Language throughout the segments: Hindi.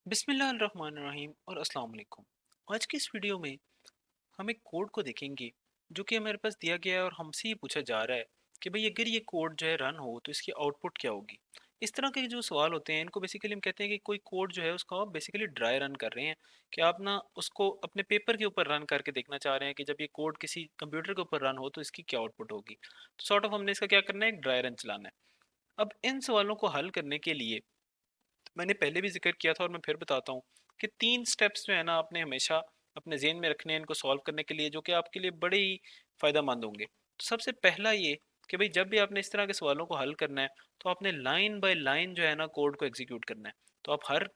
बिस्मिल्लाहिर्रहमानिर्रहीम और अस्सलाम वालेकुम। आज की इस वीडियो में हम एक कोड को देखेंगे जो कि हमारे पास दिया गया है और हमसे ये पूछा जा रहा है कि भाई अगर ये कोड जो है रन हो तो इसकी आउटपुट क्या होगी। इस तरह के जो सवाल होते हैं इनको बेसिकली हम कहते हैं कि कोई कोड जो है उसको आप बेसिकली ड्राई रन कर रहे हैं, कि आप ना उसको अपने पेपर के ऊपर रन करके देखना चाह रहे हैं कि जब ये कोड किसी कंप्यूटर के ऊपर रन हो तो इसकी क्या आउटपुट होगी। तो सॉर्ट ऑफ हमने इसका क्या करना है, एक ड्राई रन चलाना है। अब इन सवालों को हल करने के लिए मैंने पहले भी जिक्र किया था और मैं फिर बताता हूँ कि 3 स्टेप्स जो है ना आपने हमेशा अपने जेहन में रखने हैं इनको सॉल्व करने के लिए, जो कि आपके लिए बड़े ही फ़ायदेमंद होंगे। तो सबसे पहला ये कि भाई जब भी आपने इस तरह के सवालों को हल करना है तो आपने लाइन बाय लाइन जो है ना कोड को एग्जीक्यूट करना है। तो आप हर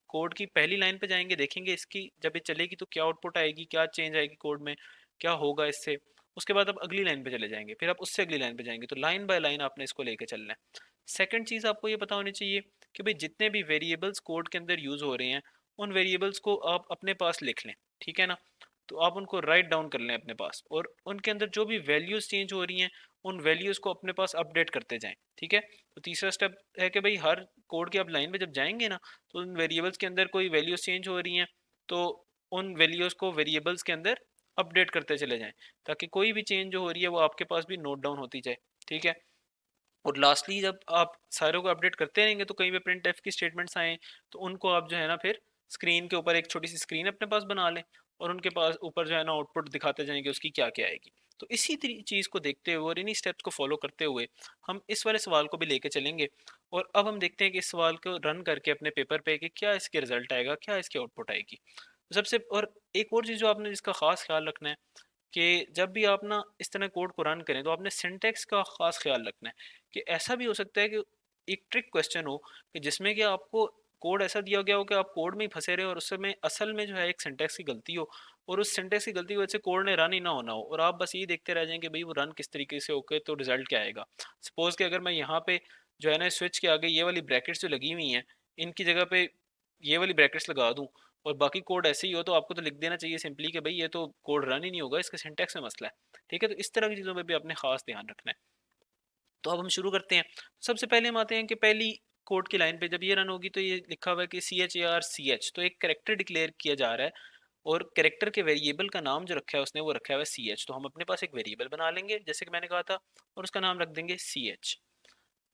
कोड की पहली लाइन पे जाएंगे, देखेंगे इसकी जब ये चलेगी तो क्या आउटपुट आएगी, क्या चेंज आएगी कोड में, क्या होगा इससे। उसके बाद आप अगली लाइन पे चले जाएंगे, फिर आप उससे अगली लाइन पे जाएंगे, तो लाइन बाय लाइन आपने इसको लेके चलना है। सेकंड चीज़ आपको ये पता होनी चाहिए कि भाई जितने भी वेरिएबल्स कोड के अंदर यूज़ हो रहे हैं उन वेरिएबल्स को आप अपने पास लिख लें, ठीक है ना। तो आप उनको राइट डाउन कर लें अपने पास, और उनके अंदर जो भी वैल्यूज़ चेंज हो रही हैं उन वैल्यूज़ को अपने पास अपडेट करते जाएं, ठीक है। तो तीसरा स्टेप है कि भाई हर कोड की आप लाइन में जब जाएंगे ना तो उन वेरिएबल्स के अंदर कोई वैल्यूज़ चेंज हो रही हैं तो उन वैल्यूज़ को वेरिएबल्स के अंदर अपडेट करते चले जाएं, ताकि कोई भी चेंज जो हो रही है वो आपके पास भी नोट डाउन होती जाए, ठीक है। और लास्टली जब आप सारों को अपडेट करते रहेंगे तो कहीं पे प्रिंट एफ की स्टेटमेंट्स आए तो उनको आप जो है ना फिर स्क्रीन के ऊपर एक छोटी सी स्क्रीन अपने पास बना लें, और उनके पास ऊपर जो है ना आउटपुट दिखाते जाएंगे उसकी क्या क्या आएगी। तो इसी चीज़ को देखते हुए और इन्हीं स्टेप्स को फॉलो करते हुए हम इस वाले सवाल को भी लेके चलेंगे। और अब हम देखते हैं कि इस सवाल को रन करके अपने पेपर पे कि क्या इसके रिजल्ट आएगा, क्या इसकी आउटपुट आएगी। तो सबसे और एक और चीज़ जो आपने जिसका खास ख्याल रखना है कि जब भी आप ना इस तरह कोड को रन करें तो आपने सिंटेक्स का खास ख्याल रखना है। कि ऐसा भी हो सकता है कि एक ट्रिक क्वेश्चन हो कि जिसमें कि आपको कोड ऐसा दिया गया हो कि आप कोड में ही फंसे रहे हो और उसमें असल में जो है एक सिंटेक्स की गलती हो, और उस सिंटेक्स की गलती की वजह से कोड ने रन ही ना होना हो और आप बस ये देखते रह जाएं कि भाई वो रन किस तरीके से होके तो रिजल्ट क्या आएगा। सपोज कि अगर मैं यहाँ पे जो है ना स्विच के आगे ये वाली ब्रैकेट्स जो लगी हुई हैं इनकी जगह पे ये वाली ब्रैकेट्स लगा दूं और बाकी कोड ऐसे ही हो, तो आपको तो लिख देना चाहिए सिंपली कि भाई ये तो कोड रन ही नहीं होगा, इसके सिंटेक्स में मसला है, ठीक है। तो इस तरह की चीज़ों पर भी आपने खास ध्यान रखना है। तो अब हम शुरू करते हैं। सबसे पहले हम आते हैं कि पहली कोड की लाइन पे जब ये रन होगी तो ये लिखा हुआ है कि CHAR CH, तो एक करेक्टर डिक्लेयर किया जा रहा है और करेक्टर के वेरिएबल का नाम जो रखा है उसने वो रखा हुआ है CH। तो हम अपने पास एक वेरिएबल बना लेंगे जैसे कि मैंने कहा था और उसका नाम रख देंगे CH।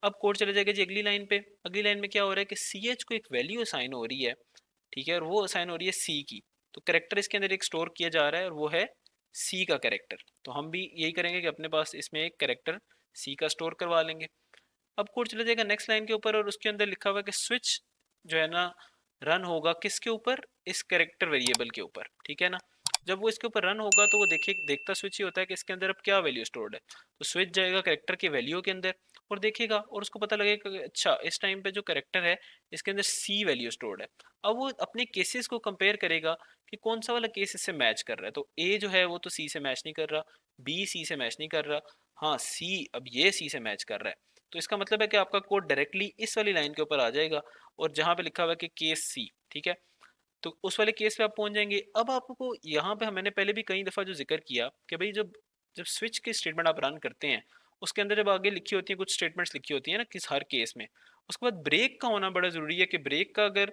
अब कोड चले जाएगा जी अगली लाइन पे। अगली लाइन में क्या हो रहा है कि CH को एक वैल्यू असाइन हो रही है, ठीक है, और वो असाइन हो रही है C की। तो करेक्टर इसके अंदर एक स्टोर किया जा रहा है और वो है C का करेक्टर। तो हम भी यही करेंगे कि अपने पास इसमें एक करेक्टर C का स्टोर करवा लेंगे। अब कोड चला जाएगा नेक्स्ट लाइन के ऊपर और उसके अंदर लिखा हुआ है कि स्विच जो है ना रन होगा किसके ऊपर, इस कैरेक्टर वेरिएबल के ऊपर, ठीक है ना। जब वो इसके ऊपर रन होगा तो वो देखिए देखता स्विच ही होता है कि इसके अंदर अब क्या वैल्यू स्टोर्ड है। तो स्विच जाएगा कैरेक्टर के वैल्यू के अंदर और देखेगा और उसको पता लगेगा कि अच्छा इस टाइम पे जो कैरेक्टर है इसके अंदर सी वैल्यू स्टोर्ड है। अब वो अपने केसेस को कंपेयर करेगा कि कौन सा वाला केस इससे मैच कर रहा है। तो ए जो है वो तो सी से मैच नहीं कर रहा, बी सी से मैच नहीं कर रहा, हाँ सी अब ये सी से मैच कर रहा है। तो इसका मतलब है कि आपका कोड डायरेक्टली इस वाली लाइन के ऊपर आ जाएगा और जहां पे लिखा हुआ है कि केस सी, ठीक है, तो उस वाले केस पे आप पहुंच जाएंगे। अब आपको यहाँ पे मैंने पहले भी कई दफ़ा जो जिक्र किया कि भाई जब जब स्विच की स्टेटमेंट आप रन करते हैं उसके अंदर जब आगे लिखी होती है कुछ स्टेटमेंट्स लिखी होती है ना किस हर केस में, उसके बाद ब्रेक का होना बड़ा ज़रूरी है कि ब्रेक का अगर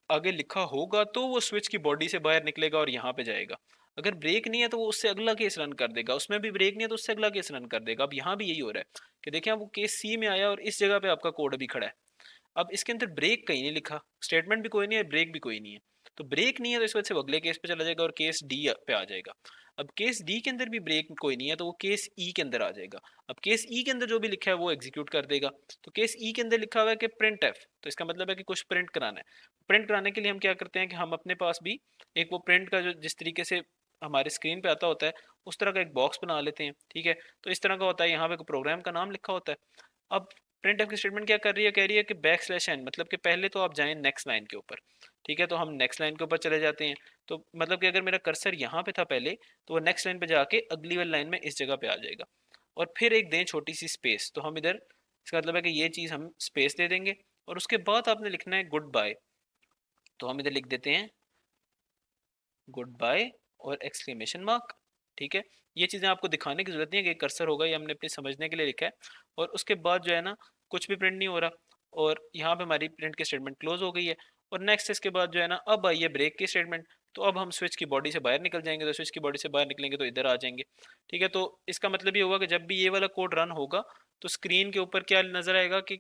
आगे लिखा होगा तो वो स्विच की बॉडी से बाहर निकलेगा और यहाँ पे जाएगा। अगर ब्रेक नहीं है तो वो उससे अगला केस रन कर देगा, उसमें भी ब्रेक नहीं है तो उससे अगला केस रन कर देगा। अब यहाँ भी यही हो रहा है कि देखें वो केस सी में आया और इस जगह पे आपका कोड अभी खड़ा है। अब इसके अंदर ब्रेक कहीं नहीं लिखा, स्टेटमेंट भी कोई नहीं है, ब्रेक भी कोई नहीं है। तो ब्रेक नहीं है तो इस वजह से वो अगले केस पे चला जाएगा और केस डी पे आ जाएगा। अब केस डी के अंदर भी ब्रेक कोई नहीं है तो वो केस ई के अंदर आ जाएगा। अब केस ई के अंदर जो भी लिखा है वो एग्जीक्यूट कर देगा। तो केस ई के अंदर लिखा हुआ है कि प्रिंट एफ, तो इसका मतलब है कि कुछ प्रिंट कराना है। प्रिंट कराने के लिए हम क्या करते हैं कि हम अपने पास भी एक वो प्रिंट का जो जिस तरीके से हमारे स्क्रीन पे आता होता है उस तरह का एक बॉक्स बना लेते हैं, ठीक है। तो इस तरह का होता है, यहाँ पे प्रोग्राम का नाम लिखा होता है। अब प्रिंट एफ की स्टेटमेंट क्या कर रही है, कह रही है कि बैक स्लैश एन, मतलब कि पहले तो आप जाएं नेक्स्ट लाइन के ऊपर, ठीक है। तो हम नेक्स्ट लाइन के ऊपर चले जाते हैं। तो मतलब कि अगर मेरा कर्सर यहाँ पे था पहले तो वो नेक्स्ट लाइन पे जाके अगली वाली लाइन में इस जगह पे आ जाएगा। और फिर एक दें छोटी सी स्पेस, तो हम इधर इसका मतलब है कि ये चीज़ हम स्पेस दे देंगे और उसके बाद आपने लिखना है गुड बाय। तो हम इधर लिख देते हैं गुड बाय और एक्सक्लेमेशन मार्क, ठीक है। ये चीज़ें आपको दिखाने की ज़रूरत नहीं है कि कर्सर होगा, ये हमने अपने समझने के लिए लिखा है। और उसके बाद जो है ना कुछ भी प्रिंट नहीं हो रहा और यहाँ पे हमारी प्रिंट की स्टेटमेंट क्लोज हो गई है। और नेक्स्ट इसके बाद जो है ना, अब आई है ब्रेक की स्टेटमेंट। तो अब हम स्विच की बॉडी से बाहर निकल जाएंगे, तो स्विच की बॉडी से बाहर निकलेंगे तो इधर आ जाएंगे। ठीक है, तो इसका मतलब ये होगा कि जब भी ये वाला कोड रन होगा तो स्क्रीन के ऊपर क्या नजर आएगा कि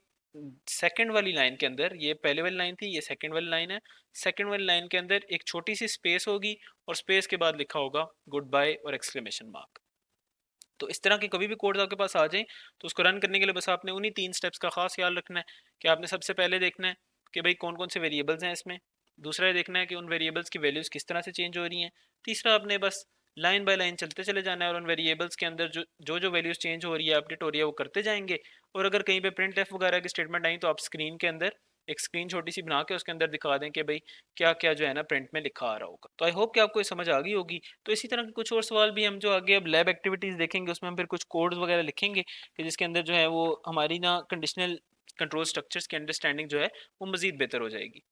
सेकंड वाली लाइन के अंदर, ये पहले वाली लाइन थी, ये सेकंड वाली लाइन है, सेकंड वाली लाइन के अंदर एक छोटी सी स्पेस होगी और स्पेस के बाद लिखा होगा गुड बाय और एक्सक्लेमेशन मार्क। तो इस तरह के कभी भी कोड्स आपके पास आ जाएं तो उसको रन करने के लिए बस आपने उन्हीं 3 स्टेप्स का खास ख्याल रखना है कि आपने सबसे पहले देखना है कि भाई कौन कौन से वेरिएबल्स हैं इसमें। दूसरा ये देखना है कि उन वेरिएबल्स की वैल्यूज़ किस तरह से चेंज हो रही हैं। तीसरा आपने बस लाइन बाय लाइन चलते चले जाना है और उन वेरिएबल्स के अंदर जो जो वैल्यूज़ चेंज हो रही है, अपडेट हो रही है, वो करते जाएंगे। और अगर कहीं पे प्रिंट एफ वगैरह की स्टेटमेंट आई तो आप स्क्रीन के अंदर एक स्क्रीन छोटी सी बना के उसके अंदर दिखा दें कि भाई क्या क्या जो है ना प्रिंट में लिखा आ रहा होगा। तो आई होप कि आपको ये समझ आ गई होगी। तो इसी तरह के कुछ और सवाल भी हम जो आगे अब लैब एक्टिविटीज़ देखेंगे उसमें हम फिर कुछ कोड्स वगैरह लिखेंगे कि जिसके अंदर जो है वो हमारी ना कंडीशनल कंट्रोल स्ट्रक्चर्स की अंडरस्टैंडिंग जो है वो मज़ीद बेहतर हो जाएगी।